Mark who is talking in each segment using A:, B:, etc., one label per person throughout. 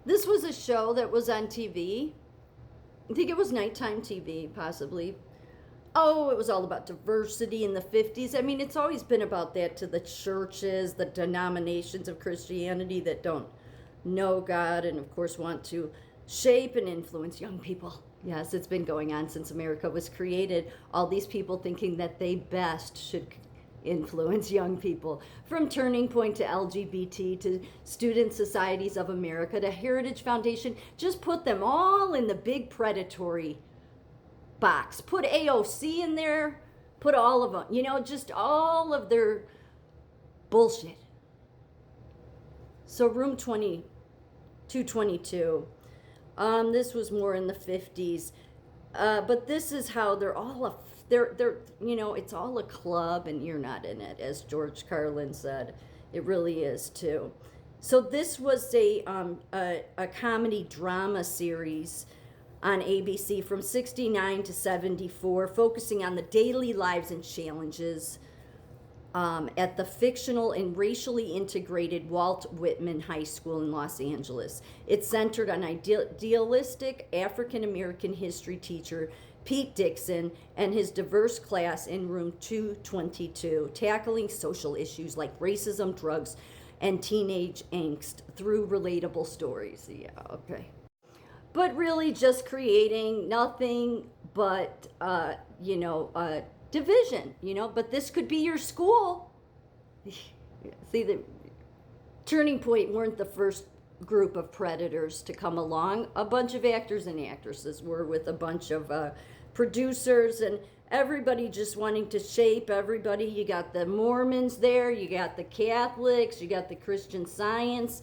A: This was a show that was on TV. I think it was nighttime TV, possibly. Oh, it was all about diversity in the 50s. I mean, it's always been about that to the churches, the denominations of Christianity that don't know God and, of course, want to shape and influence young people. Yes, it's been going on since America was created. All these people thinking that they best should influence young people. From Turning Point to LGBT to Student Societies of America to Heritage Foundation, just put them all in the big predatory box. Put AOC in there, put all of them, just all of their bullshit. So Room 222, this was more in the 50s, but this is how they're all it's all a club and you're not in it, as George Carlin said. It really is too. So this was a comedy drama series on ABC from 69 to 74, focusing on the daily lives and challenges at the fictional and racially integrated Walt Whitman High School in Los Angeles. It centered on idealistic African American history teacher Pete Dixon and his diverse class in Room 222, tackling social issues like racism, drugs, and teenage angst through relatable stories. Yeah, okay. But really just creating nothing but, division, but this could be your school. See, the Turning Point weren't the first group of predators to come along. A bunch of actors and actresses were with a bunch of producers and everybody just wanting to shape everybody. You got the Mormons there, you got the Catholics, you got the Christian Science,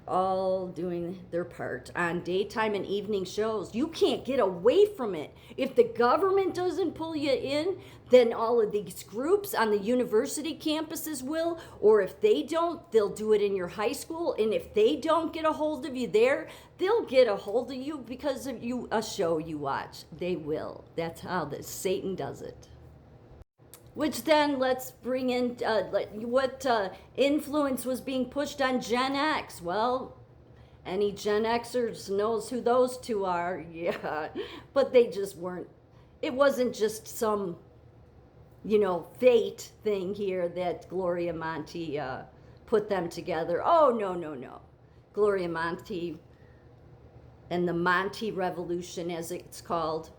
A: all doing their part on daytime and evening shows. You can't get away from it. If the government doesn't pull you in, then all of these groups on the university campuses will, or if they don't, they'll do it in your high school, and if they don't get a hold of you there, they'll get a hold of you because of a show you watch. They will. That's how Satan does it. Which then let's bring in what influence was being pushed on Gen X. Well, any Gen Xers knows who those two are. Yeah, but they just weren't. It wasn't just some, fate thing here that Gloria Monty put them together. Oh, no. Gloria Monty and the Monty Revolution, as it's called.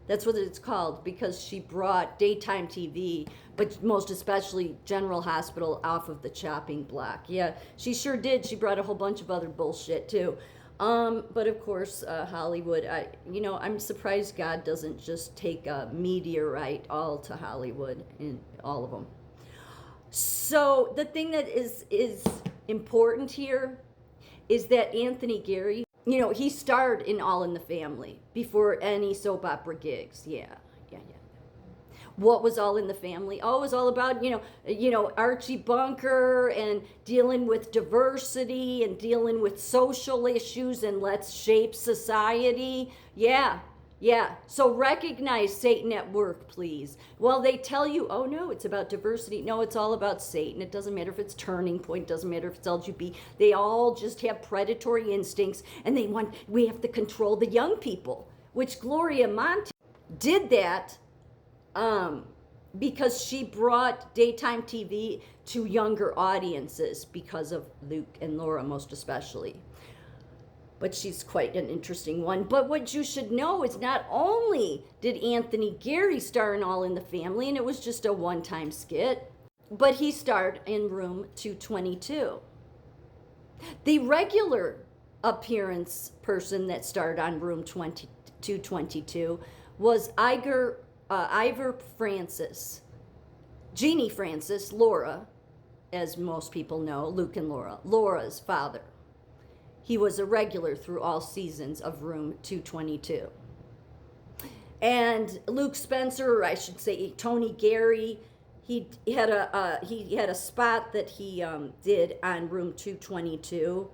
A: That's what it's called, because she brought daytime TV, but most especially General Hospital, off of the chopping block. Yeah, she sure did. She brought a whole bunch of other bullshit too. But of course, Hollywood, I'm surprised God doesn't just take a meteorite all to Hollywood, in all of them. So the thing that is important here is that Anthony Gary, he starred in All in the Family before any soap opera gigs. Yeah. What was All in the Family? Oh, it was all about, Archie Bunker and dealing with diversity and dealing with social issues and let's shape society. Yeah. So recognize Satan at work, please. Well, they tell you, oh no, it's about diversity. No, it's all about Satan. It doesn't matter if it's Turning Point, doesn't matter if it's LGBT. They all just have predatory instincts and we have to control the young people, which Gloria Monty did that because she brought daytime TV to younger audiences because of Luke and Laura, most especially. But she's quite an interesting one. But what you should know is not only did Anthony Gary star in All in the Family, and it was just a one-time skit, but he starred in Room 222. The regular appearance person that starred on Room 222 was Ivor Francis. Jeannie Francis, Laura, as most people know, Luke and Laura's father. He was a regular through all seasons of Room 222. And Luke Spencer, or I should say Tony Gary, he had a spot that he did on Room 222,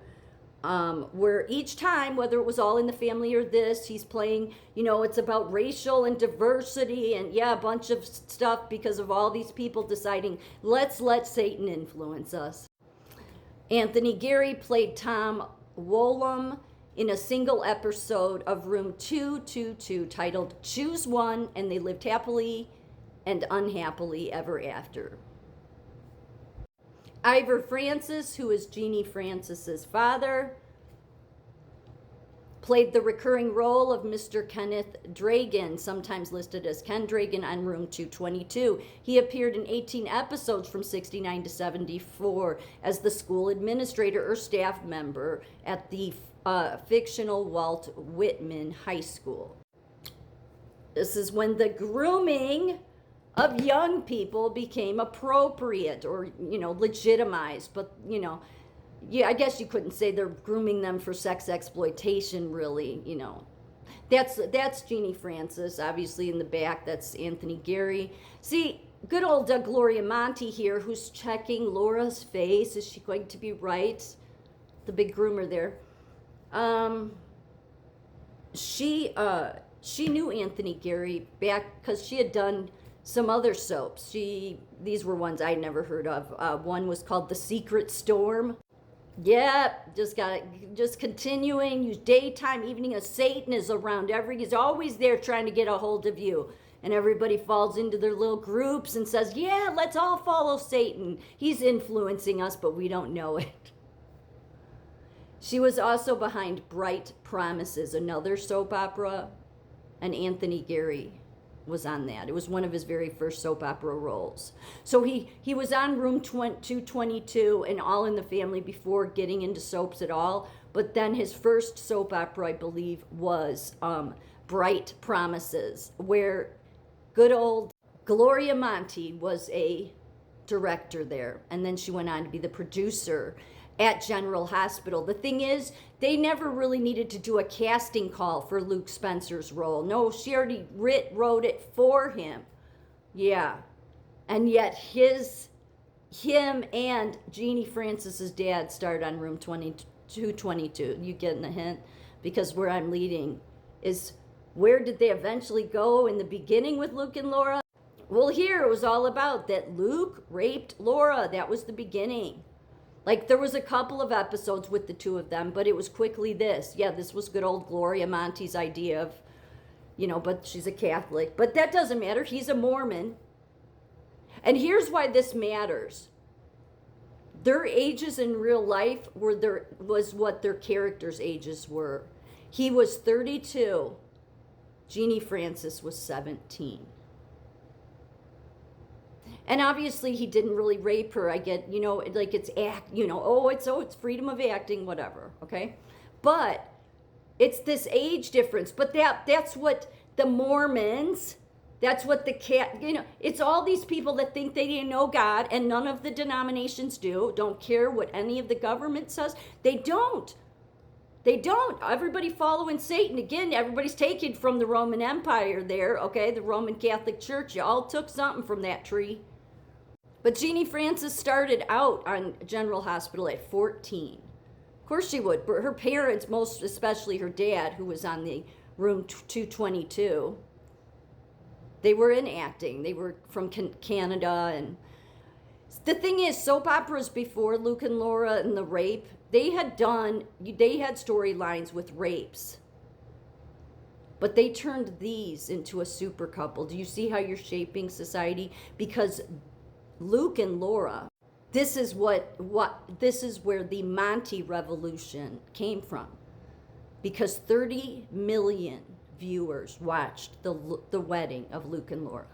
A: where each time, whether it was All in the Family or this, he's playing, it's about racial and diversity and a bunch of stuff because of all these people deciding, let's let Satan influence us. Anthony Gary played Tom Wollum in a single episode of Room 222 titled Choose One, and they lived happily and unhappily ever after. Ivor Francis, who is Jeannie Francis's father, played the recurring role of Mr. Kenneth Dragon, sometimes listed as Ken Dragon, on Room 222. He appeared in 18 episodes from 69 to 74 as the school administrator or staff member at the fictional Walt Whitman High School. This is when the grooming of young people became appropriate or, legitimized, but, yeah, I guess you couldn't say they're grooming them for sex exploitation, really, That's Jeannie Francis, obviously in the back, that's Anthony Gary. See, good old Gloria Monty here, who's checking Laura's face. Is she going to be right? The big groomer there. She knew Anthony Gary back because she had done some other soaps. These were ones I'd never heard of. One was called The Secret Storm. Yep, just continuing. Use daytime, evening of Satan is around. He's always there trying to get a hold of you. And everybody falls into their little groups and says, yeah, let's all follow Satan. He's influencing us, but we don't know it. She was also behind Bright Promises, another soap opera, and Anthony Gary was on that. It was one of his very first soap opera roles. So he was on Room 222 and All in the Family before getting into soaps at all. But then his first soap opera, I believe, was Bright Promises, where good old Gloria Monty was a director there. And then she went on to be the producer at General Hospital. The thing is, they never really needed to do a casting call for Luke Spencer's role. No, she already wrote it for him. Yeah. And yet him and Jeannie Francis's dad starred on Room 222. You getting the hint? Because where I'm leading is, where did they eventually go in the beginning with Luke and Laura? Well, here it was all about that Luke raped Laura. That was the beginning. Like, there was a couple of episodes with the two of them, but it was quickly this. Yeah, this was good old Gloria Monty's idea of, but she's a Catholic. But that doesn't matter. He's a Mormon. And here's why this matters. Their ages in real life was what their characters' ages were. He was 32. Jeannie Francis was 17. And obviously he didn't really rape her. I get, like it's it's freedom of acting, whatever, okay? But it's this age difference. But that's what the Mormons, that's what it's all these people that think they know God, and none of the denominations don't care what any of the government says. They don't. Everybody following Satan. Again, everybody's taken from the Roman Empire there, okay? The Roman Catholic Church. You all took something from that tree. But Jeannie Francis started out on General Hospital at 14. Of course she would. But her parents, most especially her dad, who was on the Room 222, they were in acting. They were from Canada. And the thing is, soap operas before Luke and Laura and the rape, they had storylines with rapes. But they turned these into a super couple. Do you see how you're shaping society? Because Luke and Laura, this is where the Monty Revolution came from. Because 30 million viewers watched the wedding of Luke and Laura.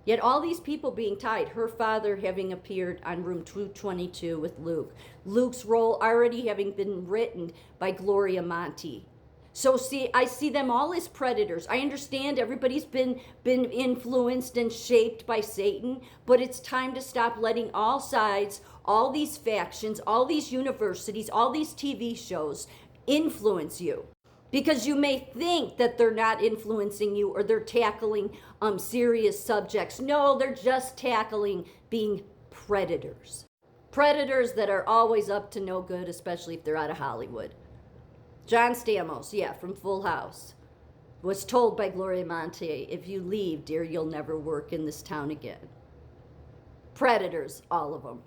A: Yet all these people being tied, her father having appeared on Room 222 with Luke, Luke's role already having been written by Gloria Monty. So I see them all as predators. I understand everybody's been influenced and shaped by Satan, but it's time to stop letting all sides, all these factions, all these universities, all these TV shows influence you. Because you may think that they're not influencing you or they're tackling serious subjects. No, they're just tackling being predators. Predators that are always up to no good, especially if they're out of Hollywood. John Stamos, from Full House, was told by Gloria Monty, if you leave, dear, you'll never work in this town again. Predators, all of them.